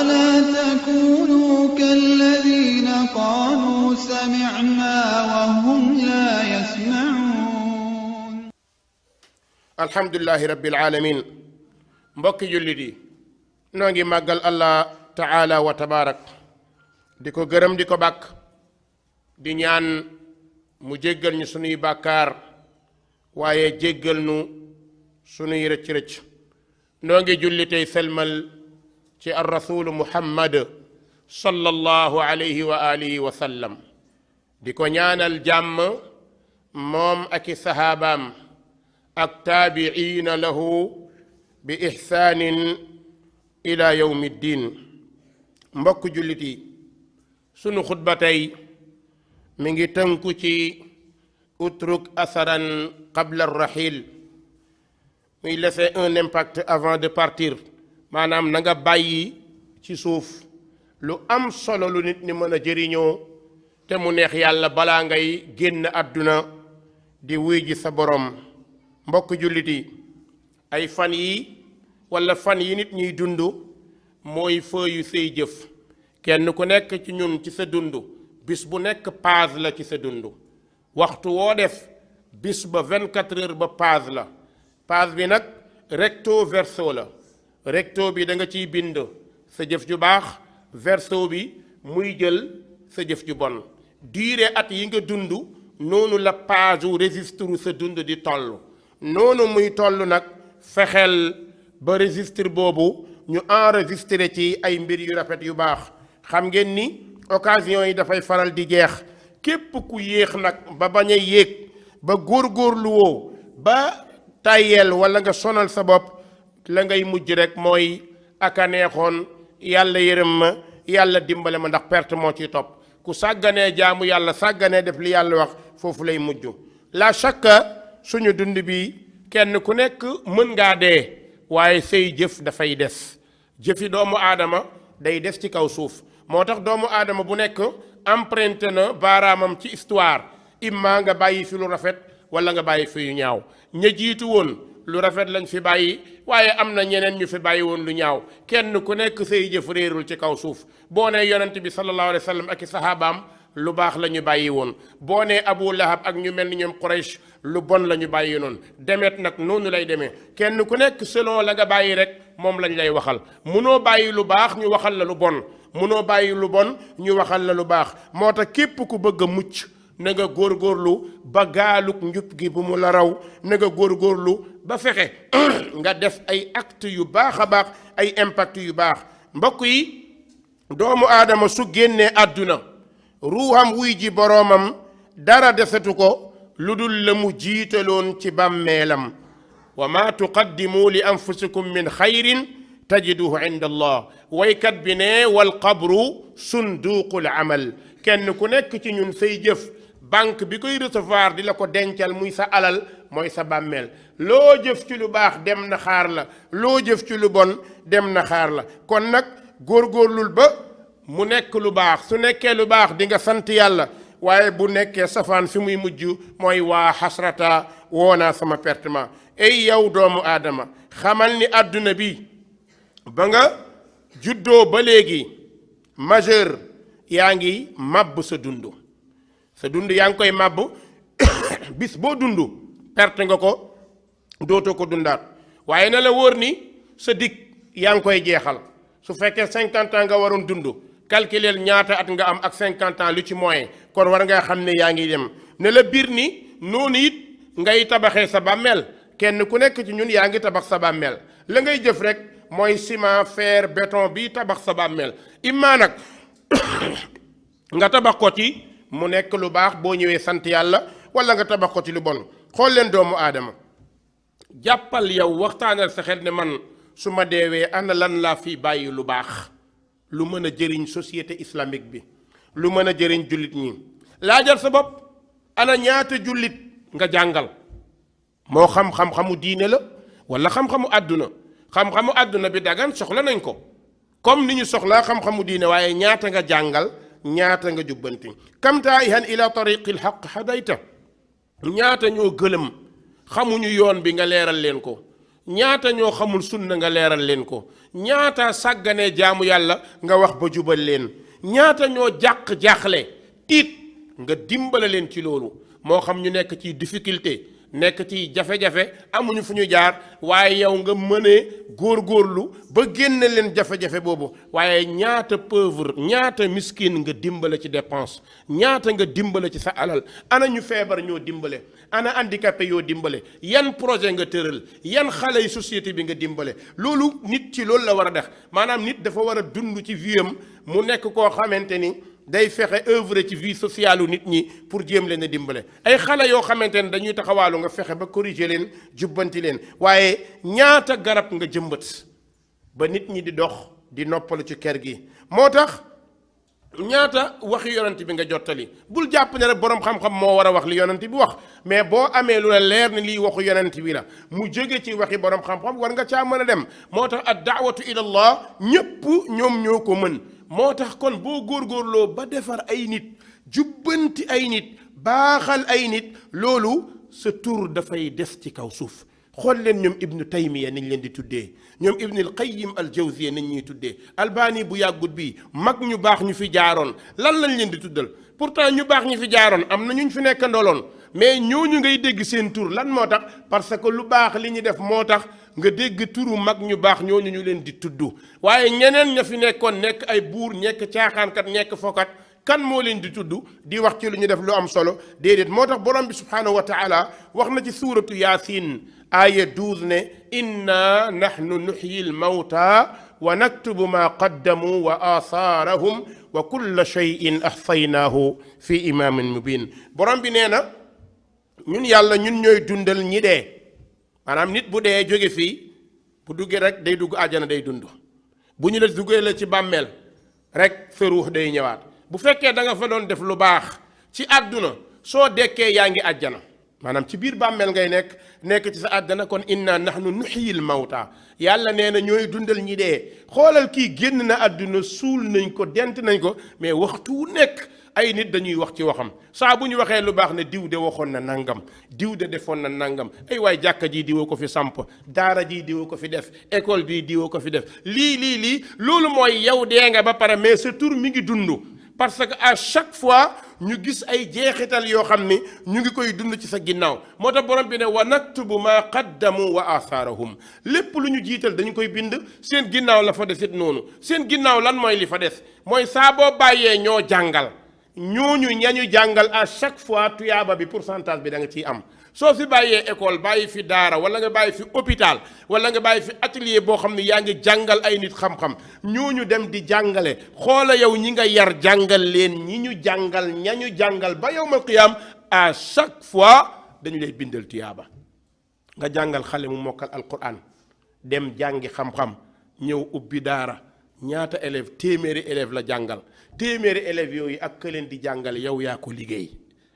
ولا تكونوا كالذين قالوا سمعنا وهم لا يسمعون. الحمد لله رب العالمين. mbokki jullit yi noo ngi màggal allah taala wa tabarak di ko gërëm di ko bàkk di ñaan mu jéggal ñu sunuy bàkkaar waaye jéggal nu sunuy rëcc-rëcc. noo ngi julli tey selmal ci ar rasulu muhammad sallallahu alayhi wa alihi wa sallam di ko ñaanal jàmm moom ak i sahaabaam ak taabiina lahu bi ihsaanin ila yawmi ddin. mbokk jullit yi sunu xutba tey mi ngi tënku ci utruk asaran qabla arrahil, muy laisser un impact avant de partir. maanaam na nga bàyyi ci suuf lu am solo lu nit ñi mën a jëriñoo te mu neex yàlla balaa ngay génn àdduna di wuy ji sa borom. mbokk jullit yi ay fan yi walla fan yi nit ñuy dund mooy feuille say jëf. kenn ku nekk ci ñun ci sa dund bis bu nekk page la ci sa dund. waxtu woo def bis ba 24 heures ba page la. page bi nag recto verso la. recto bi da nga ciy bind sa jëf ju baax, verso bi muy jël sa jëf ju bon. diire at yi nga dund noonu la page u registre sa dund di toll. noonu muy toll nag fexeel ba registre boobu ñu enregistré ci ay mbir yu rafet yu baax. xam ngeen ni occasion yi dafay faral di jeex. képp ku yéex nag ba bañ a yéeg ba góorgóorlu woo ba tàyyeel walla nga sonal sa bopp, la ngay mujj rek mooy aka neexoon yàlla yërëm ma, yàlla dimbale ma, ndax perte moo ciy topp. ku sàgganee jaamu yàlla, sàgganee def li yàlla wax, foofu lay mujj. la chaque suñu dund bi kenn ku nekk mën ngaa dee waaye say jëf dafay des. jëfi doomu aadama day des ci kaw suuf. moo tax doomu aadama bu nekk emprunté na baaraamam ci histoire. imma nga bàyyi fi lu rafet wala nga bàyyi fi yu ñaaw. ña jiitu woon lu rafet lañ fi bàyyi waaye am na ñeneen ñu fi bàyyi woon lu ñaaw. kenn ku nekk say jëf réerul ci kaw suuf. boo nee yonent bi sallallahu alayhi wa sallam ak i sahabaam lu baax la ñu bàyyi woon. boo nee Abu Lahab ak ñu mel ni ñoom Quraysh lu bon la ñu bàyyi noonu. demet nag noonu lay demee. kenn ku nekk selon la nga bàyyi rek moom lañ lay waxal. munoo bàyyi lu baax ñu waxal la lu bon. munoo bàyyi lu bon ñu waxal la lu baax. moo tax képp ku bëgg a mucc na nga góorgóorlu ba gaaluk njub gi bu mu la raw. na nga góorgóorlu ba fexe nga def ay acte yu baax a baax, ay impact yu baax. mbokk yi doomu aadama su génnee àdduna ruuxam wuy ji boroomam dara desatu ko lu dul la mu jiitaloon ci bàmmeelam. wa ma tuqaddimu li anfusikum min xayrin tajiduhu inda allah. waykat bi ne wal qabru sunduqul amal. kenn ku nekk ci ñun say jëf banque bi koy recevoir di la ko dencal muy sa alal mooy sa bàmmeel. loo jëf ci lu baax dem na xaar la, loo jëf ci lu bon dem na xaar la. kon nag góorgóorlul ba mu nekk lu baax. su nekkee lu baax di nga sant yàlla, waaye bu nekkee safaan fi muy mujj mooy waa xasrata woonaa sama pertement. ay yow doomu aadama xamal ni àdduna bi ba nga juddoo ba léegi majeur yaa ngi màbb sa dund. sa dund yaa ngi koy màbb bis boo dund perte nga ko, dootoo ko dundaat. waaye na la wóor ni sa dig yaa ngi koy jeexal. su fekkee 50 ans nga waroon dund, calculer ñaata at nga am ak 50 ans lu ci moyen, kon war nga xam ne yaa ngi dem. ne la biir ni noonu it ngay tabaxee sa bàmmeel. kenn ku nekk ci ñun yaa ngi tabax sa bàmmeel. la ngay jëf rek mooy ciment, fer, béton bi tabax sa bàmmeel. imma nag nga tabax ko ci mu nekk lu baax boo ñëwee sant yàlla, wala nga tabax ko ci lu bon. xool leen doomu aadama, jàppal yow waxtaanal sa xel ne man su ma deewee ana lan laa fi bàyyi lu baax, lu mën a jëriñ société islamique bi, lu mën a jëriñ jullit ñi. laajal sa bopp ana ñaata jullit nga jàngal, moo xam-xam-xamu diine la wala xam-xamu àdduna. xam-xamu àdduna bi dagan soxla nañ ko comme ni ñu soxlaa xam-xamu diine, waaye ñaata nga jàngal, ñaata nga jubbanti. kam taa'ihan ila tariqil haqq hadayta. ñaata ñoo gëlëm xamuñu yoon bi nga leeral leen ko. ñaata ñoo xamul sunna nga leeral leen ko ñaata sàgganee jaamu yàlla nga wax ba jubal leen ñaata ñoo jaaxle tiit nga dimbale leen ci loolu moo xam ñu nekk ci difficulté nekk ci jafe-jafe amuñu fu ñu jaar waaye yow nga mënee góorgóorlu ba génne leen jafe-jafe boobu waaye ñaata pauvre ñaata miskin nga dimbale ci dépense ñaata nga dimbale ci sa alal ana ñu feebar ñoo dimbale ana handicapé yoo dimbale yan projet nga tëral yan xale yi société bi nga dimbale loolu nit ci loolu la war a def maanaam nit dafa war a dund ci vie am mu nekk koo xamante ni day fexe œuvre ci vie sociale nit ñi pour jéem leen a dimbale ay xale yoo xamante ne dañuy taxawaalu nga fexe ba corriger leen jubbanti leen waaye ñaata garab nga jëmbat ba nit ñi di dox di noppalu ci kër gi moo tax ñaata waxi yonent bi nga jottali bul jàpp ne rek boroom xam-xam moo war a wax li yonent bi wax mais boo amee lu la leer ni lii waxu yonent bi la mu jóge ci waxi boroom xam-xam war nga caa mën a dem moo tax ad daawatu ila allah ñépp ñoom ñoo ko mën moo tax kon boo góorgóorloo ba defar ay nit jubbanti ay nit baaxal ay nit loolu sa tur dafay des ci kaw suuf xool leen ñoom ibnu taymiya niñ leen di tuddee ñoom ibnul qayyim al jawziya niñ ñuy tuddee albani bu yàggut bii mag ñu baax ñu fi jaaroon lan lañ leen di tuddal pourtant ñu baax ñu fi jaaroon am na ñu fi nekk ndoloon mais ñooñu ngay dégg seen tur lan moo tax parce que lu baax li ñu def moo tax nga dégg turu mag ñu baax ñooñu ñu leen di tudd waaye ñeneen ña fi nekkoon nekk ay buur nekk caaxaankat nekk fokat kan moo leen di tudd di wax ci lu ñu def lu am solo déedéet moo tax borom bi subhanahu wa taala wax na ci suuratu yaasin aaya 12 ne inna nahnu nuxyi lmawta wa naktubu ma qaddamu wa asaarahum wa kulla cheyin axsaynaahu fi imaamin mubin borom bi nee na ñun yàlla ñun ñooy dundal ñi dee maanaam nit bu dee jóge fii bu duggee rek day dugg àjjana day dund bu ñu la duggee la ci bàmmeel rek sa ruux day ñëwaat bu fekkee da nga fa doon def lu baax ci àdduna soo dekkee yaa ngi àjjana maanaam ci biir bàmmeel ngay nekk ci sa àddana kon inna nahnu nuhyil mawta yàlla nee na ñooy dundal ñi dee xoolal kii génn na àdduna suul nañ ko dent nañ ko mais waxtu wu nekk ay nit dañuy wax ci waxam saa bu ñu waxee lu baax ne diw de waxoon na nangam diw de defoon na nangam ay waay jàkka ji diwoo ko fi samp daara ji diwoo ko fi def école bi diwoo ko fi def lii loolu mooy yow dee nga ba pare mais sa tur mi ngi dund parce que à chaque fois ñu gis ay jeexital yoo xam ni ñu ngi koy dund ci sa ginnaaw moo tax borom bi ne wa naktubu ma qaddamu wa athaarahum lépp lu ñu jiital dañu koy bind seen ginnaaw la fa desit noonu seen ginnaaw lan mooy li fa des mooy saa boo bàyyee ñoo jàngal ñooñu ñañu jàngal à chaque fois tuyaaba bi pourcentage bi da nga ciy am soo fi bàyyee école bàyyi fi daara wala nga bàyyi fi hôpital wala nga bàyyi fi atelier boo xam ne yaa ngi jàngal ay nit xam-xam ñooñu dem di jàngale xoola yow ñi nga yar jàngal leen ñi ñu jàngal ñañu jàngal ba yawmal qiyaam à chaque fois dañu lay bindal tuyaaba nga jàngal xale mu mokkal alquran dem jàngi xam-xam ñëw ubbi daara ñaata élève téeméeri élève la jàngal téeméeri élèves yooyu ak ka leen di jàngal yow yaa ko liggéey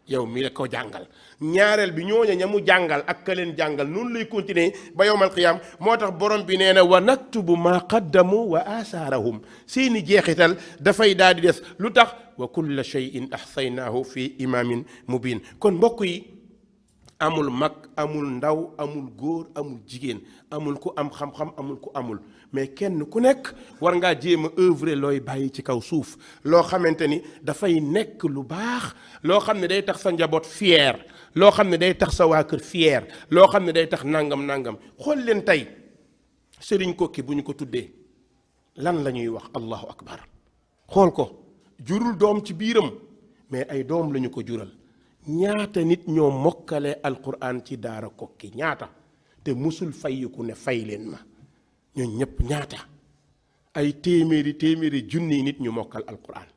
yow mi la ko jàngal ñaareel bi ñooña ña mu jàngal ak ka leen jàngal noonu lay continuer ba yowmal qiyaam moo tax borom bi nee na wa naktubu ma qaddamu wa asaarahum seeni jeexital dafay daal di des lu tax wa kulla cheyin axsaynaahu fi imaamin mubin kon mbokk yi amul mag amul ndaw amul góor amul jigéen amul ku am xam-xam amul ku amul mais kenn ku nekk war ngaa jéem a œuvrer looy bàyyi ci kaw suuf loo xamante ni dafay nekk lu baax loo xam ne day tax sa njaboot fier loo xam ne day tax sa waa kër fier loo xam ne day tax nangam xool leen tey sëriñ kokki bu ñu ko tuddee lan la ñuy wax allahu akbar xool ko jurul doom ci biiram mais ay doom la ñu ko jural ñaata nit ñoo mokkale alquran ci daara kokki ñaata te musul fayiku ne fay leen ma ñooñ ñëpp ñaata ay téeméeri junni nit ñu mokkal alquran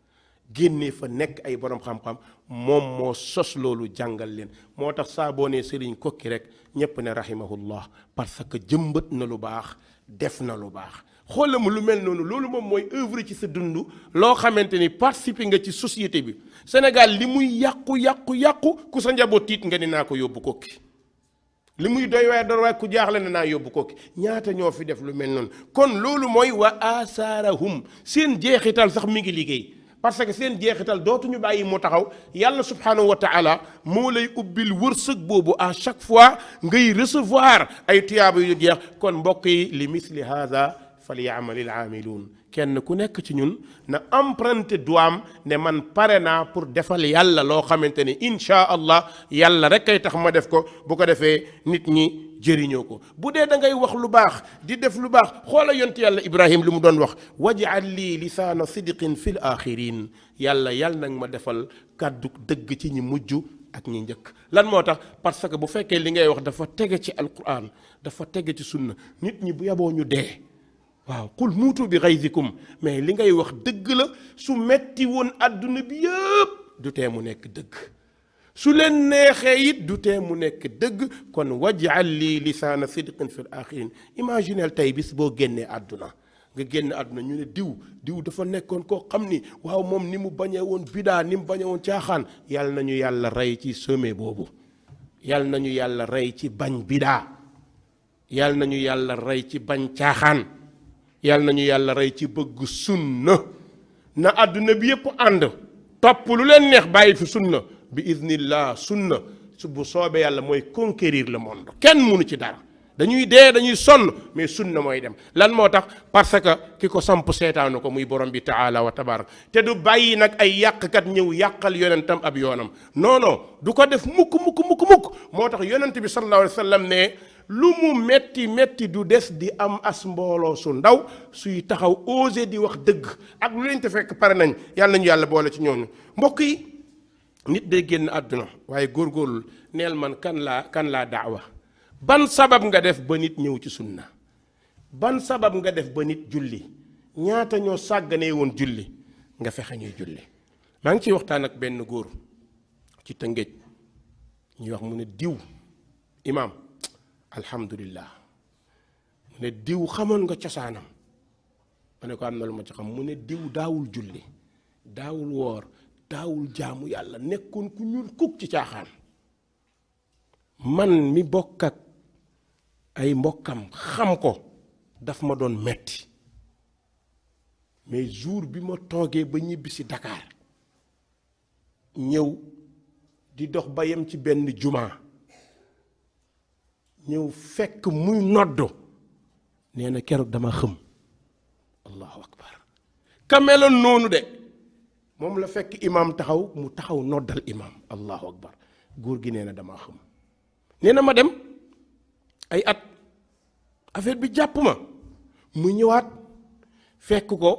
génnee fa nekk ay borom xam-xam moom moo sos loolu jàngal leen moo tax saa boo nee sëriñ kokki rek ñëpp ne rahimahullah parce que jëmbat na lu baax def na lu baax xoolal mu lu mel noonu loolu moom mooy œuvre ci sa dund loo xamante ni participer nga ci société bi Sénégal li muy yàqu ku sa njaboot tiit nga ni naa ko yóbbu kokki li muy doy waaye ku jaaxle ne naa yóbbu kokki ñaata ñoo fi def lu mel noonu kon loolu mooy wa asaarahum seen jeexital sax mi ngi liggéey parce que seen jeexital dootuñu bàyyi mu taxaw yàlla subhanahu wa taala moo lay ubbil wërsëg boobu à chaque fois ngay recevoir ay tuyaaba yu jeex. kon mbokk yi li misli hada falyamalil aamiluun kenn ku nekk ci ñun na emprunté doam ne man pare naa pour defal yàlla loo xamante ni insha allah yàlla rek kay tax ma def ko bu ko defee nit ñi jëriñoo ko. bu dee da ngay wax lu baax di def lu baax xoola yonent yàlla Ibrahim lu mu doon wax waj'al lii lisaana sidqin fil axirin yàlla nag ma defal kàddu dëgg ci ñi mujj ak ñi njëkk. lan moo tax parce que bu fekkee li ngay wax dafa tege ci alquran dafa tege ci sunna nit ñi bu yaboo ñu dee. waaw qul muutu bi ghayzikum mais li ngay wax dëgg la su metti woon adduna bi yëpp du tee mu nekk dëgg su leen neexee it du tee mu nekk dëgg. kon waj'al lii lisaana sidqin fil axirin imaginel tey bis boo génnee àdduna nga génn àdduna ñu ne diw dafa nekkoon koo xam ni waaw moom ni mu bañee woon bidaa ni mu bañee woon caaxaan. yàlla nañu yàlla rey ci sommet boobu yàlla nañu yàlla rey ci bañ bidaa yàlla nañu yàlla rey ci bañ caaxaan yàlla nañu yàlla rey ci bëgg sunna na àdduna bi yépp ànd topp lu leen neex bàyyi fi sunna bi iznillah sunna su bu soobee yàlla mooy conquérir le monde kenn mënu ci dara. dañuy dee dañuy sonn mais sunna mooy dem. lan moo tax parce que ki ko samp seetaanu ko muy borom bi taala wa tabarak te du bàyyi nag ay yàqkat ñëw yàqal yonentam ab yoonam non du ko def mukk. moo tax yonent bi sallallahu alayhi wa sallam ne lu mu metti du des di am as mbooloo su ndaw suy taxaw osé di wax dëgg ak lu leen te fekk pare nañ yàlla nañu yàlla boole ci ñooñu. mbokk yi nit day génn àdduna waaye góorgóorlu neel man kan laa daawa. ban sabab nga def ba nit ñëw ci sunna ban sabab nga def ba nit julli ñaata ñoo sàgganee woon julli nga fexe ñuy julli. maa ngi ciy waxtaan ak benn góor ci Tëngéej ñuy wax mu ne diw imaam alhamdulillah mu ne diw xamoon nga cosaanam ma ne ko am na lu ma ci xam mu ne diw daawul julli daawul woor daawul jaamu yàlla nekkoon ku ñuul kuk ci caaxaan. man mi bokk ak ay mbokkam xam ko daf ma doon metti mais jour bi ma toogee ba ñibbi si Dakar ñëw di dox ba yem ci benn jumaa ñëw fekk muy noddu nee na keroog dama xëm allahu akbar ka meloon noonu de moom la fekk imaam taxaw mu taxaw noddal imaam allahu akbar góor gi nee na dama xëm. nee na ma dem ay at affaire bi jàpp ma mu ñëwaat fekk ko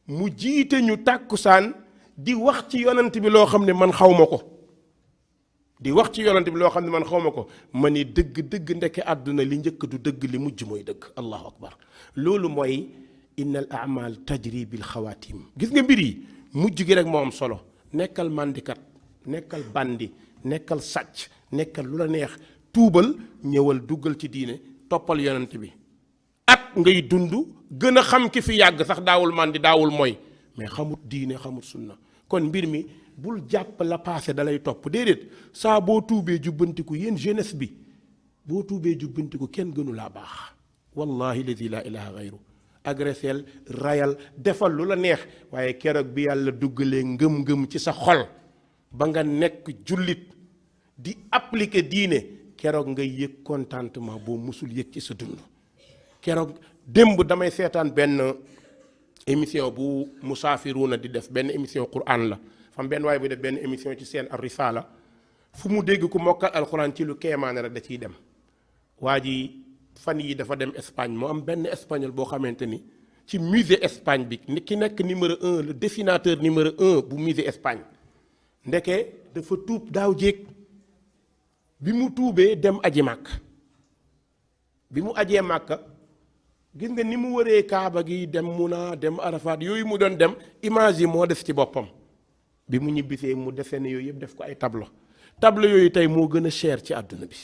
mu jiite ñu tàkkusaan di wax ci yonent bi loo xam ne man xaw ma ko ma ni dëgg ndeke àdduna li njëkk du dëgg li mujj mooy dëgg allahu akbar. loolu mooy innal a'mal tajri bil xawaatim. gis nga mbir yi mujj gi rek moo am solo. nekkal màndikat nekkal bandi nekkal sàcc nekkal lu la neex tuubal ñëwal duggal ci diine toppal yonent bi at ngay dund gën a xam ki fi yàgg sax daawul màndi daawul mooy mais xamut diine xamut sunna. kon mbir mi bul jàpp la passé dalay topp déedéet saa boo tuubee jubbantiku yéen jeunesse bi boo tuubee jubbantiku kenn gënu laa baax wallahi lazi la ilaha gayru. agressel rayal defal lu la neex waaye keroog bi yàlla duggalee ngëm-ngëm ci sa xol ba nga nekk jullit di appliquer diine keroog ngay yëg contentement boo musul yëg ci sa dund. keroog démb damay seetaan benn émission bu Musaafiruuna di def benn émission Qur'an la fam benn waaye bu def benn émission ci seen Ar-Risaala fu mu dégg ku mokkal alxuraan ci lu kéemaane rek da ciy dem. waa ji fan yi dafa dem Espagne moo am benn espagnol boo xamante ni ci musée Espagne bi ki nekk numéro 1 le dessinateur numéro 1 bu musée Espagne ndeke dafa tuub daaw jéeg. bi mu tuubee dem aji màkk bi mu ajee màkka gis nga ni mu wëree kaaba gi dem Muna dem Arafat yooyu mu doon dem image yi moo des ci boppam. bi mu ñibbisee mu dessiné yooyu yëpp def ko ay tableau yooyu tey moo gën a cher ci àdduna bi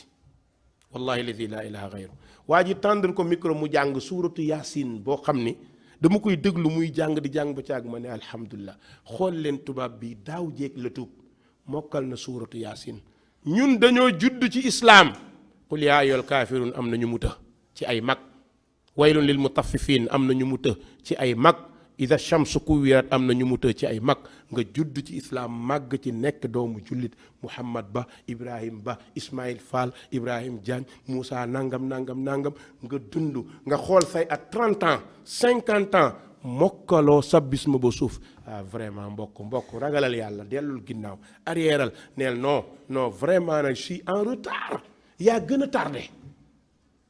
wallahi lazi la ilaha gayru. waa ji tàndal ko micro mu jàng suuratu yaasin boo xam ni dama koy déglu muy jàng di jàng ba caag ma ne alhamdulilah xool leen tubaab bi daaw jéeg la tuub mokkal na suuratu yaasin. ñun dañoo judd ci islaam qul yaa ayyuhal kaafiruun am na ñu mu të ci ay mag waylun lil mutaffifin am na ñu mu të ci ay mag ida shamsu kuwirat am na ñu mu tëj ci ay mag nga judd ci islaam màgg ci nekk doomu jullit Mouhamad Ba Ibrahim Ba Ismaïl Fall Ibrahim Diagne Moussa nangam nga dund nga xool say at 30 ans 50 ans mokkaloo sabbisma ba suuf vraiment mbokk ragalal yàlla dellul ginnaaw arrièreal neel non vraiment nag je suis en retard yaa gën a tardé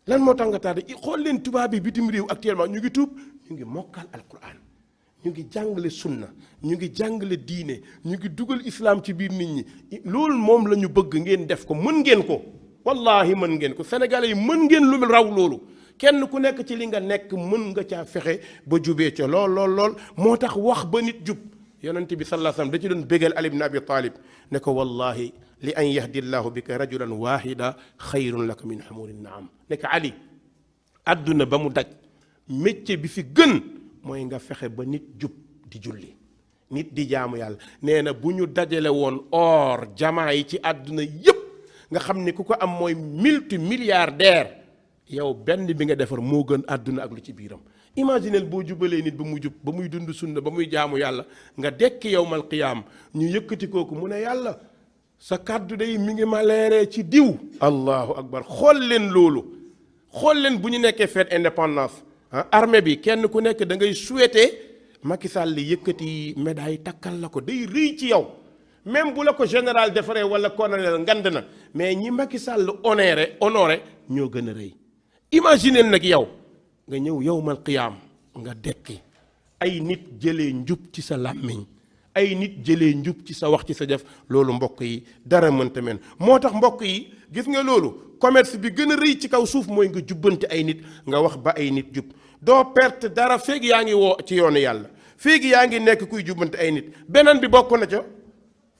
lan moo tax nga tardé xool leen tubaab bi bitim réew actuellement ñu ngi tuub ñu ngi mokkal alquran ñu ngi jàngale sunna ñu ngi jàngale diine ñu ngi dugal islam ci biir nit ñi loolu moom la ñu bëgg ngeen def ko mën ngeen ko wallahi mën ngeen ko sénégalais yi mën ngeen lu raw loolu kenn ku nekk ci li nga nekk mën nga caa fexe ba jubee ca lool moo tax wax ba nit jub yonent bi sallallahu alayhi wasallam da ci doon bégal Ali ibn Abi Talib ne ko wallahi li an yahdi llahu bika rajulan wahida xayrun laka min humurin naam ne ko Ali adduna ba mu daj métier bi fi gën mooy nga fexe ba nit jub di julli nit di jaamu yàlla nee na bu ñu dajale woon or jamaa yi ci àdduna yépp nga xam ni ku ko am mooy multimilliardaire yow benn bi nga defar moo gën àdduna ak lu ci biiram imaginel boo jubalee nit ba mu jub ba muy dund sunna ba muy jaamu yàlla nga dekk yowmal qiyaam ñu yëkkati kooku mu ne yàlla sa kàddu day mi ngi ma leeree ci diw allahu akbar xool leen loolu xool leen bu ñu nekkee fête indépendance armée bi kenn ku nekk da ngay souhaiter Macky Sall li yëkkati médaille takkal la ko day rëy ci yow même bu la ko général defaree wala colonel ngand na mais ñi Macky Sall honoré ñoo gën a rëy imaginez nag yow nga ñëw yowmal qiyaam nga dekki ay nit jëlee njub ci sa làmmiñ ay nit jëlee njub ci sa wax ci sa jëf loolu mbokk yi dara mënta men moo tax mbokk yi gis nga loolu commerce bi gën a rëy ci kaw suuf mooy nga jubbante ay nit nga wax ba ay nit jub doo perte dara feeg yaa ngi woo ci yoonu yàlla feeg yaa ngi nekk kuy jubbante ay nit beneen bi bokk na ca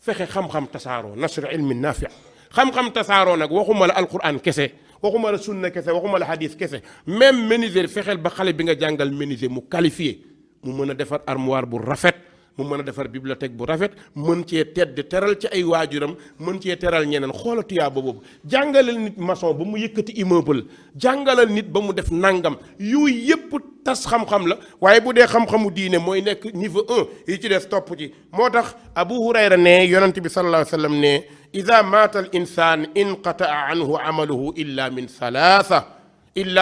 fexe xam-xam tasaaroo nasr ilmi naafi xam-xam tasaaroo nag waxuma la alquran kese waxuma la sunna kese waxuma la hadis kese même menuisier fexeel ba xale bi nga jàngal menuisier mu qualifié mu mën a defar armoire bu rafet mu mën a defar bibliothèque bu rafet mën cee tedd teral ci ay waajuram mën cee teral ñeneen xoola tuyaaba boobu jàngalal nit maçon ba mu yëkkati immeuble jàngalal nit ba mu def nangam yooyu yépp tas xam-xam la waaye bu dee xam-xamu diine mooy nekk niveau 1 yi ci des topp ci moo tax Abu Hurayra ne yonent bi sallallahu alayhi wa sallam ne ida maata al insan inqataa anhu amaluhu illa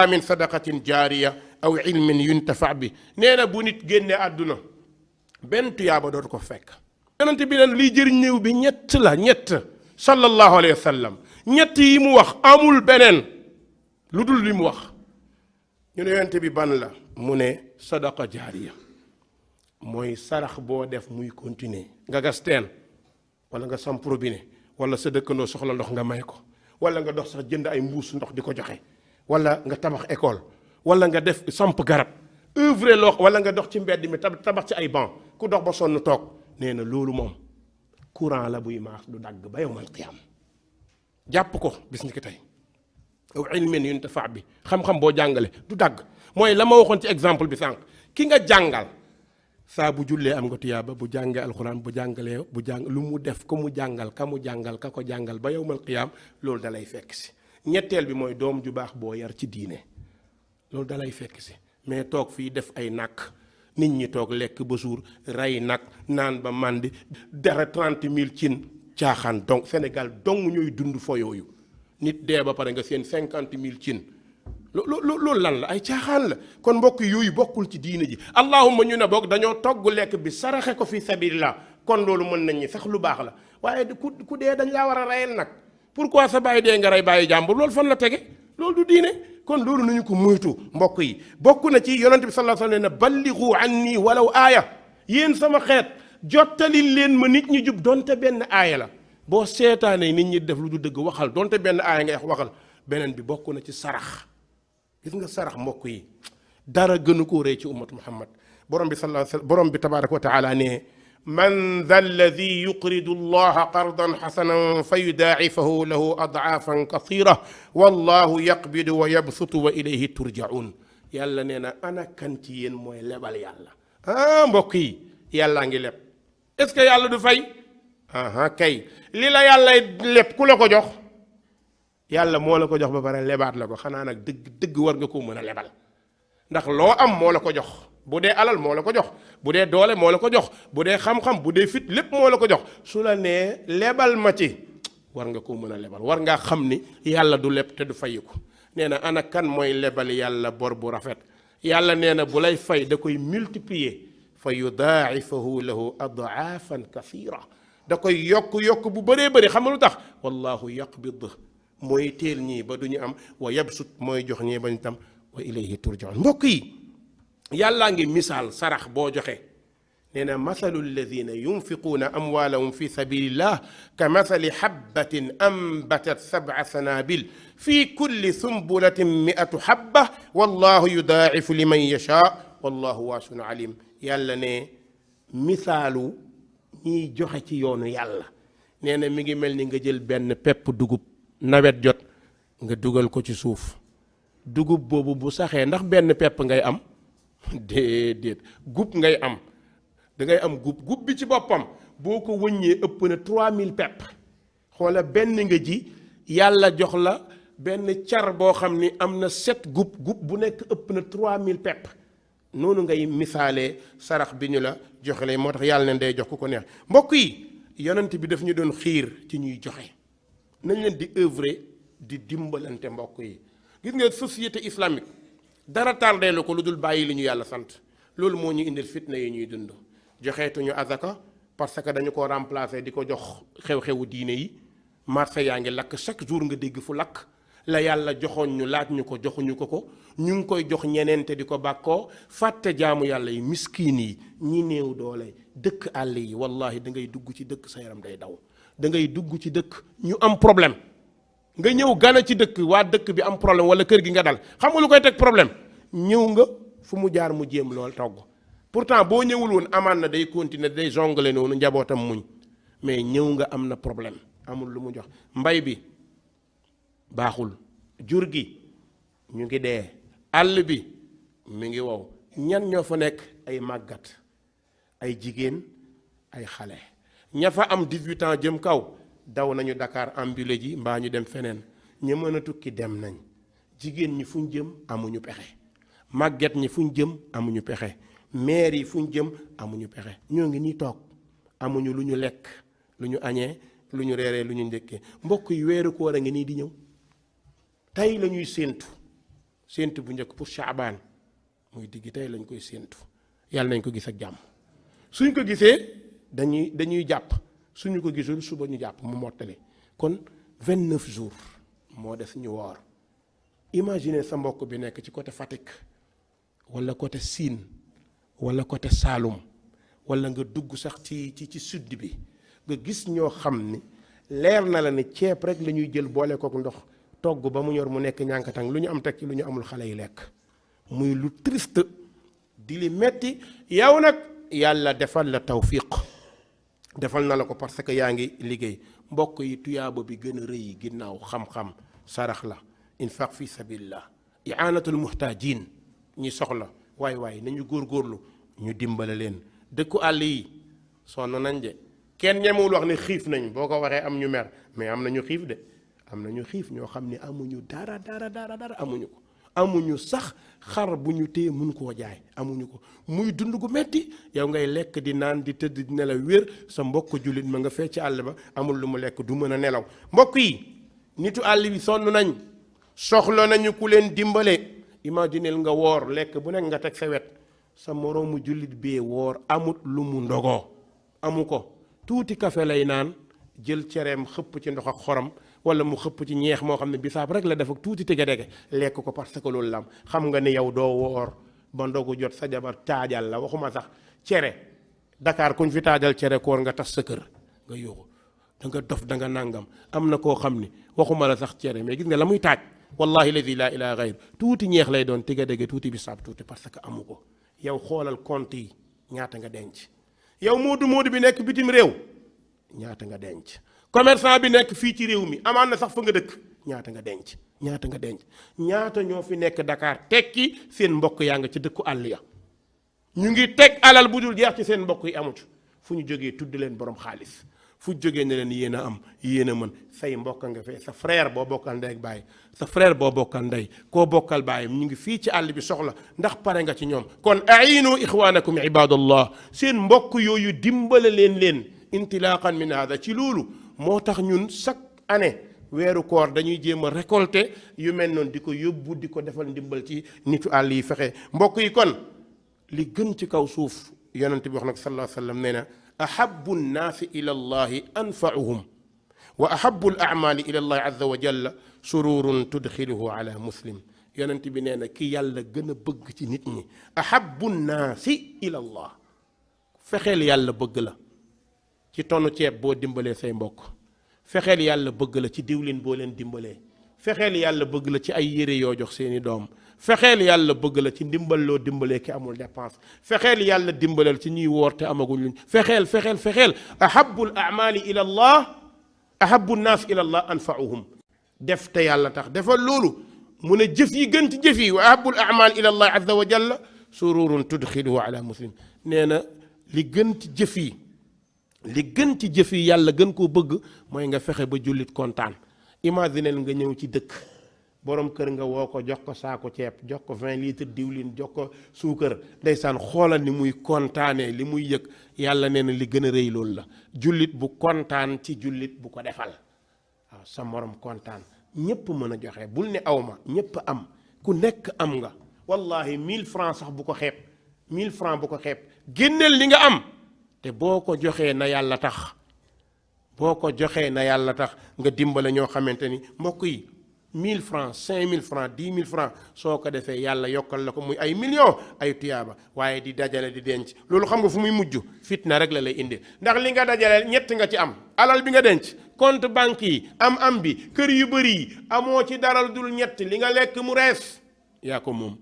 min sadaqatin jaariya aw ilmin yuntafa bi nee na bu nit génne àdduna benn tuyaaba dootu ko fekk yonent bi neen liy jëriñ néew bi ñett sallallahu alayhi wa sallam ñett yi mu wax amul beneen lu dul li mu wax ñu ne yonent bi ban la mu ne sadaqa jaariya mooy sarax boo def muy continuer nga gas teen wala nga samp robinet wala sa dëkkandoo soxla ndox nga may ko wala nga dox sax jënd ay mbuus ndox di ko joxe wala nga tabax école wala nga def samp garab œuvre loo wala nga dox ci mbedd mi tabax ci ay banc ku dox ba sonn toog nee na loolu moom courant la buy maas du dagg ba yawmal qiyaam jàpp ko bis ni ki tey aw ilmin yuntafa bi xam-xam boo jàngale du dagg mooy la ma waxoon ci exemple bi sànq ki nga jàngal saa bu jullee am nga tuyaaba bu jàngee alxuraan bu jàngalee bu jàng lu mu def ko mu jàngal ka mu jàngal ka ko jàngal ba yawmal qiyaam loolu dalay fekk si ñetteel bi mooy doom ju baax boo yar ci diine loolu dalay fekk si mais toog fii def ay nàkk nit ñi toog lekk ba suur rey nag naan ba màndi dara 30 000 cin caaxaan donc Sénégal dong ñooy dund fo yooyu nit dee ba pare nga seen 50 000 cin loolu lan la ay caaxaan la kon mbokk yooyu bokkul ci diine ji allahumma ñu ne boog dañoo togg lekk bi saraxe ko fi sabilillah kon loolu mën nañ ñi sax lu baax la waaye ku dee dañ laa war a reyal nag pourquoi sa bàyyi dee nga rey bàyyi jàmbur loolu fan la tege loolu du diine kon loolu nañu ko moytu mbokk yi bokk na ci yonent bi sallallahu alayhi wa sallam ne ballighu anni walaw aaya yéen sama xeet jottali leen ma nit ñi jub donte benn aaya la boo seetaanee nit ñi def lu du dëgg waxal donte benn aaya ngay waxal beneen bi bokk na ci sarax gis nga sarax mbokk yi dara gënu koo rëy ci ummat muhammad borom bi sallallahu alayhi wa sallam borom bi tabaraka wa taala ne man dha alladi yuqridu allaha qardan xasanan fa yudaacifahu lahu adcaafan kasira wallahu yaqbidu wa yabsutu wa ilayhi turjaun yàlla nee na ana kan ci yéen mooy lebal yàlla mbokk yi yàllaa ngi leb est-ce que yàlla du fay kay li la yàlla leb ku la ko jox yàlla moo la ko jox ba pare lebaat la ko xanaa nag dëgg war nga ko mën a lebal ndax loo am moo la ko jox bu dee alal moo la ko jox bu dee doole moo la ko jox bu dee xam-xam bu dee fit lépp moo la ko jox su la nee lebal ma ci war nga koo mën a lebal war ngaa xam ni yàlla du leb te du fayiku nee na ana kan mooy lebal yàlla bor bu rafet yàlla nee na bu lay fay da koy multiplier fa yudaa'ifahu lahu adaafan kathira da koy yokk bu bëree bëri xam nga lu tax wallahu yaqbid mooy teel ñii ba du ñu am wa yabsut mooy jox ñii ba ñu tam wa ilayhi turjaun mbokk yi yàllaa ngi misaal sarax boo joxe nee na mathalu alladina yunfiquuna amwaalahum fi sabilillah ka mathali habbatin ambatat sab'a sanabil fi kulli sumbulatin mi'atu habba wallahu yudaa'ifu liman yasha wallahu waasiun alim yàlla ne misaalu ñiy joxe ci yoonu yàlla nee na mi ngi mel ni nga jël benn pepp dugub nawet jot nga dugal ko ci suuf dugub boobu bu saxee ndax benn pepp ngay am déedéet gub ngay am da ngay am gub bi ci boppam boo ko wëññee ëpp na 3000 pepp xoola benn nga ji yàlla jox la benn car boo xam ni am na 7 gub bu nekk ëpp na 3000 pepp noonu ngay misaalee sarax bi ñu la joxe moo tax yàlla ne day jox ku ko neex mbokk yi yonent bi daf ñu doon xiir ci ñuy joxe nañ leen di œuvrer di dimbalante mbokk yi gis nga société islamique dara tardé la ko lu dul bàyyi li ñu yàlla sant loolu moo ñu indil fitna yi ñuy dund joxeetuñu azaka parce que dañu ko remplacer di ko jox xew-xewu diine yi marché yaa ngi lakk chaque jour nga dégg fu lakk la yàlla joxoon ñu laaj ñu ko joxuñu ko ñu ngi koy jox ñeneen te di ko bàkkoo fàtte jaamu yàlla yi miskiin yi ñi néew doole dëkk àll yi wallahi da ngay dugg ci dëkk sa yaram day daw da ngay dugg ci dëkk ñu am problème nga ñëw gana ci dëkk waa dëkk bi am problème wala kër gi nga dal xam nga lu koy teg problème ñëw nga fu mu jaar mu jéem lool togg pourtant boo ñëwul woon amaan na day continuer day jongler noonu njabootam muñ mais ñëw nga am na problème amul lu mu jox mbay bi baaxul jur gi ñu ngi dee àll bi mi ngi wow ñan ñoo fa nekk ay màggat ay jigéen ay xale ña fa am 18 ans jëm kaw daw nañu Dakar ambulé ji mbaa ñu dem feneen ña mën a tukki dem nañ jigéen ñi fuñ jëm amuñu pexe màgget ñi fuñ jëm amuñu pexe maire yi fuñ jëm amuñu pexe ñoo ngi nii toog amuñu lu ñu lekk lu ñu añee lu ñu reeree lu ñu njëkkee mbokk yi weeru koor a ngi nii di ñëw tey la ñuy séentu bu njëkk pour Chaabaan muy diggi tey lañ koy séentu yàlla nañ ko gis ak jàmm suñ ko gisee dañuy jàpp suñu ko gisul suba ñu jàpp mu mottali kon 29 jours moo des ñu woor imagine sa mbokk bi nekk ci côté Fatick wala côté Sine wala côté Saloum wala nga dugg sax ci sud bi nga gis ñoo xam ni leer na la ne ceeb rek la ñuy jël boole kook ndox togg ba mu ñor mu nekk ñànkatang lu ñu am teg ci lu ñu amul xale yi lekk muy lu triste di li metti yow nag yàlla defal la tawfiq defal na la ko parce que yaa ngi liggéey mbokk yi tuyaaba bi gën a rëy ginnaaw xam-xam sarax la infaq fi sabilillah i'anatul muhtajin ñi soxla waay nañu góorgóorlu ñu dimbale leen dëkku àll yi sonn nañ de kenn ñemewul wax ne xiif nañ boo ko waxee am ñu mer mais am na ñu xiif de am na ñu xiif ñoo xam ne amuñu dara amuñu ko amuñu sax xar bu ñu téye mun koo jaay amuñu ko muy dund gu metti yow ngay lekk di naan di tëdd di nelaw wér sa mbokk jullit ma nga fee ci àll ba amul lu mu lekk du mën a nelaw mbokk yi nitu àll bi sonn nañ soxla nañu ku leen dimbale imagineel nga woor lekk bu nekk nga teg sa wet sa moroomu jullit bee woor amut lu mu ndogoo amu ko tuuti kafe lay naan jël cereem xëpp ci ndox ak xorom wala mu xëpp ci ñeex moo xam ne bisaab rek la def ak tuuti tege-dege lekk ko parce que loolu la am xam nga ni yow doo woor ba ndogu jot sa jabar taajal la waxuma sax cere Dakar kuñ fi taajal cere koor nga tas sa kër nga yóoxu da nga dof da nga nàngam am na koo xam ni waxuma la sax cere mais gis nga la muy taaj wallahi ladi laa ilaaha gayr tuuti ñeex lay doon tege-dege tuuti bisaab tuuti parce que amu ko yow xoolal compte yi ñaata nga denc yow moodu bi nekk bitim réew ñaata nga denc commerçant bi nekk fii ci réew mi amaan na sax fa nga dëkk ñaata nga denc ñaata ñoo fi nekk Dakar tekki seen mbokk yaa nga ci dëkku àll ya ñu ngi teg alal bu dul jeex ci seen mbokk yi amut fu ñu jógee tudd leen borom xaalis fu jógee ne leen yéen a am yéen a mën say mbokk nga fee sa frère boo bokkal ndey ak baay sa frère boo bokkal ndey koo bokkal baay ñu ngi fii ci àll bi soxla ndax pare nga ci ñoom kon ainu ixwanakum ibadallah seen mbokk yooyu dimbale leen intilaqan min hada ci loolu moo tax ñun chaque année weeru koor dañuy jéem a récolter yu mel noonu di ko yóbbu di ko defal ndimbal ci nitu àll yi fexe mbokk yi kon li gën ci kaw suuf yonent bi wax nag sallallahu alayhi wa sallam nee na ahabu nnaasi ila allahi anfauhum wa ahabu al amali ila allahi azza wa jalla sururun tudxiluhu ala muslim yonent bi nee na ki yàlla gën a bëgg ci nit ñi ahabu nnaasi ila allah fexeel yàlla bëgg la ci tonu ceeb boo dimbalee say mbokk fexeel yàlla bëgg la ci diwlin boo leen dimbalee fexeel yàlla bëgg la ci ay yére yoo jox seeni doom fexeel yàlla bëgg la ci ndimbal loo dimbalee ki amul dépense fexeel yàlla dimbalal ci ñuy woor te amaguñ luñ fexeel ahabul amali ila allah ahabu nnaas ila allah anfauhum def te yàlla tax defal loolu mu ne jëf yi gën ci jëf yi wa ahabul amal ila allah azza wa jalla sururun tudxiluhu ala muslim nee na li gën ci jëf yi li gën ci jëf yi yàlla gën koo bëgg mooy nga fexe ba jullit kontaan imaginel nga ñëw ci dëkk borom kër nga woo ko jox ko saako ceeb jox ko 20 litres diwlin jox ko suukar ndeysaan xoolal ni muy kontaanee li muy yëg yàlla nee na li gën a rëy loolu la jullit bu kontaan ci jullit bu ko defal waaw sa morom kontaan ñépp mën a joxe bul ne aw ma ñépp am ku nekk am nga wallahi 1000 francs sax bu ko xeeb 1000 francs bu ko xeeb génneel li nga am te boo ko joxee na yàlla tax nga dimbale ñoo xamante ni mbokk yi 1000 francs 5000 francs 10 000 francs soo ko defee yàlla yokkal la ko muy ay millions ay tuyaaba waaye di dajale di denc loolu xam nga fu muy mujj fitna rek la lay indi ndax li nga dajale ñett nga ci am alal bi nga denc compte banque yi am bi kër yu bëri yi amoo ci daral dul ñett li nga lekk mu rees yaa ko moom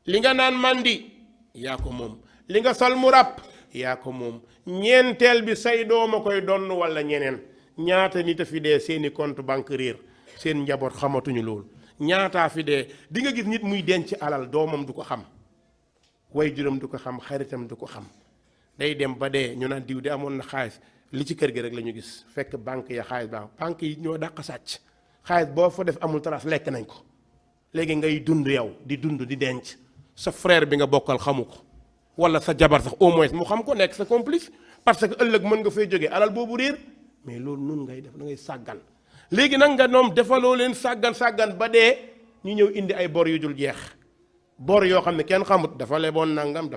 li nga naan mandi yaa ko moom li nga sol mu ràpp yaa ko moom ñeenteel bi say dooma koy donn wala ñeneen ñaata nit a fi dee seeni compte banque réer seen njaboot xamatuñu loolu ñaataa fi dee di nga gis nit muy denc alal doomam du ko xam way juróom du ko xam xaritam du ko xam day dem ba dee ñu naan diw de amoon na xaalis li ci kër gi rek la ñu gis fekk banque ya xaalis baax banque yi ñoo dàq sàcc xaalis boo fa def amul trace lekk nañ ko léegi ngay dund yow di dund di denc sa frère bi nga bokkal xamu ko wala sa jabar sax au moins mu xam ko nekk sa complice parce que ëllëg mën nga fay jógee alal boobu réer mais loolu nun ngay def da ngay sàggan léegi nag nga ñoom defaloo leen sàggan ba dee ñu ñëw indi ay bor yu dul jeex bor yoo xam ne kenn xamut dafa leboon nangam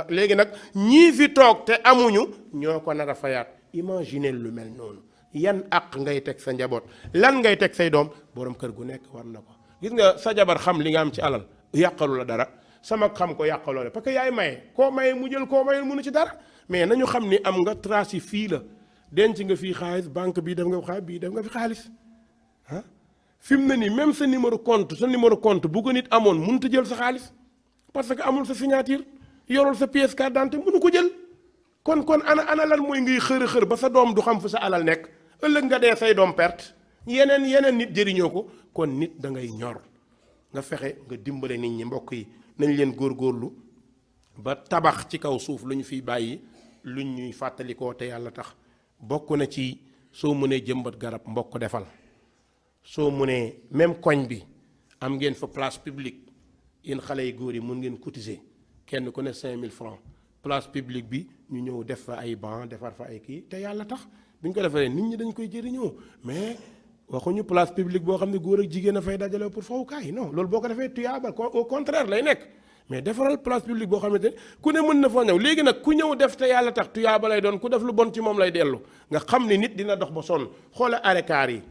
léegi nag ñii fi toog te amuñu ñoo ko nar a fayaat imaginer lu mel noonu yan àq ngay teg sa njaboot lan ngay teg say doom borom kër gu nekk war na ko gis nga sa jabar xam li nga am ci alal yàqalu la dara sama xam ko yàqaloo la parce que yaay maye koo maye mu jël koo mayul mënu ci dara mais nañu xam ni am nga trace yi fii la denc nga fii xaalis banque bii def nga fi xaalis bii def nga fi xaalis ah fi mu ne nii même sa numéro compte bu ko nit amoon mënut a jël sa xaalis parce que amul sa signature yorul sa pièce carte d'identité mënu ko jël kon ana lan mooy ngay xër ba sa doom du xam fu sa alal nekk ëllëg nga dee say doom perte yeneen nit jëriñoo ko kon nit da ngay ñor nga fexe nga dimbale nit ñi mbokk yi nañ leen góorgóorlu ba tabax ci kaw suuf lu ñu fiy bàyyi lu ñuy fàttalikoo te yàlla tax bokk na ci soo mënee jëmbat garab mbokk defal soo mënee même koñ bi am ngeen fa place publique yéen xale yu góor yi mun ngeen cotiser kenn ku ne 5000 francs place publique bi ñu ñëw def fa ay banc defar fa ay kii te yàlla tax bi ñu ko defee nit ñi dañ koy jëriñoo mais waxuñu place publique boo xam ne góor ak jigéen a fay dajale pour fowukaay non loolu boo ko defee tuyaabal au contraire lay nekk mais defaral place publique boo xamante ne ku ne mën na fa ñëw léegi nag ku ñëw def te yàlla tax tuyaaba lay doon ku def lu bon ci moom lay dellu nga xam ne nit dina dox ba sonn xoola arekaar yi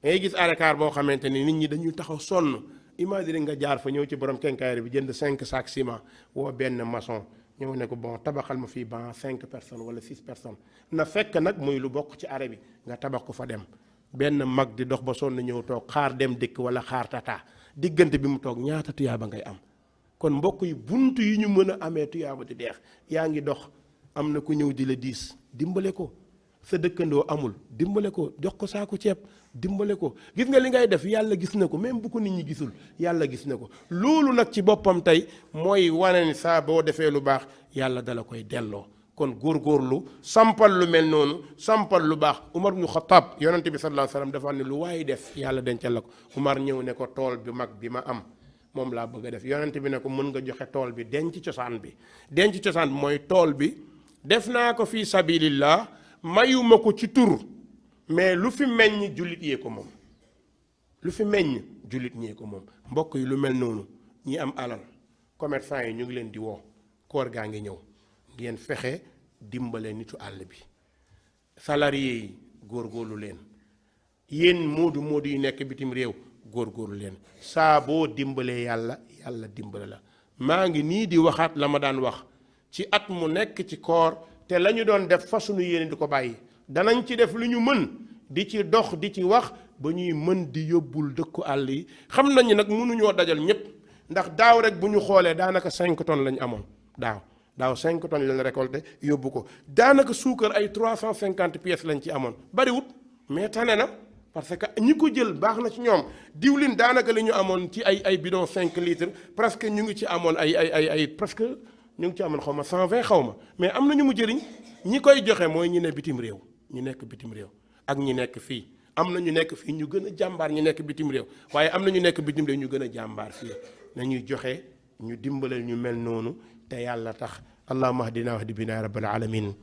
ngay gis arekaar boo xamante ni nit ñi dañuy taxaw sonn imagine nga jaar fa ñëw ci borom kenkaayri bi jënd 5 sacs ciment woo benn maçon ñëw ne ko bon tabaxal ma fii ban 5 personnes wala 6 personnes na fekk nag muy lu bokk ci arrêt bi nga tabax ko fa dem benn mag di dox ba sonn ñëw toog xaar dem dëkk wala xaar tata diggante bi mu toog ñaata tuyaaba ngay am kon mbokk yi bunt yi ñu mën a amee tuyaaba di deex yaa ngi dox am na ku ñëw di la diis dimbale ko sa dëkkandoo amul dimbale ko jox ko saako ceeb dimbale ko gis nga li ngay def yàlla gis na ko même bu ko nit ñi gisul yàlla gis na ko loolu nag ci boppam tey mooy wane ni saa boo defee lu baax yàlla dala koy delloo kon góorgóorlu sampal lu mel noonu sampal lu baax. Umar ibnu Xataab yonente bi sallallahu alayhi wa sallam dafa ne lu waaye def yàlla dencal la ko. Umar ñëw ne ko tool bi mag bi ma am moom laa bëgg a def yonente bi ne ko mën nga joxe tool bi denc cosaan bi. denc cosaan bi mooy tool bi def naa ko fii sabilillah mayuma ko ci tur mais lu fi meññ jullit yee ko moom. lu fi meññ jullit ñee ko moom. mbokk yi lu mel noonu ñi am alal commerçant yi ñu ngi leen di woo koor gaa ngi ñëw ngeen fexe dimbale nitu àll bi. salarié yi góorgóorlu leen yéen moodu yi nekk bitim réew góorgóorlu leen saa boo dimbalee yàlla yàlla dimbale la. maa ngi nii di waxaat la ma daan wax ci at mu nekk ci koor te la ñu doon def fa suñu yéene di ko bàyyi danañ ci def lu ñu mën di ci dox di ci wax ba ñuy mën di yóbbul dëkku àll yi. xam nañu nag mënuñoo dajal ñëpp ndax daaw rek bu ñu xoolee daanaka 5 tonnes lañ amoon daaw 5 tonnes lañ récolté yóbbu ko daanaka suukar ay 350 pièces lañ ci amoon bariwut mais tane na parce que ñi ko jël baax na ci ñoom. diwlin daanaka li ñu amoon ci ay bidon 5 litres presque ñu ngi ci amoon ay presque ñu ngi ci amoon xaw ma 120 xaw ma mais am na ñu mu jëriñ. ñi koy joxe mooy ñi ne bitim réew ñu nekk bitim réew ak ñi nekk fii. am na ñu nekk fii ñu gën a jàmbaar ñu nekk bitim réew waaye am na ñu nekk bitim réew ñu gën a jàmbaar fii nañuy joxe ñu dimbalal ñu mel noonu te yàlla tax. allahumma ahdina wahdi bina ya rabbal alamin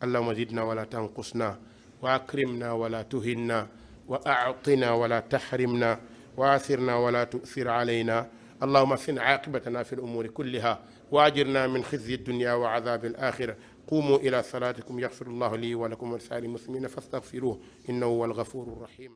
allahumma zidna wala tanqusna wa akrimna wala tuhinna wa a'tina wala tahrimna wa asirna wala tu'thir alayna allahumma ahsin aqibatana fi al-umuri kulliha wa ajirna min khizyi ad-dunya wa adhab al-akhirah قوموا إلى صلاتكم يغفر الله لي ولكم ولسائر المسلمين فاستغفروه إنه هو الغفور الرحيم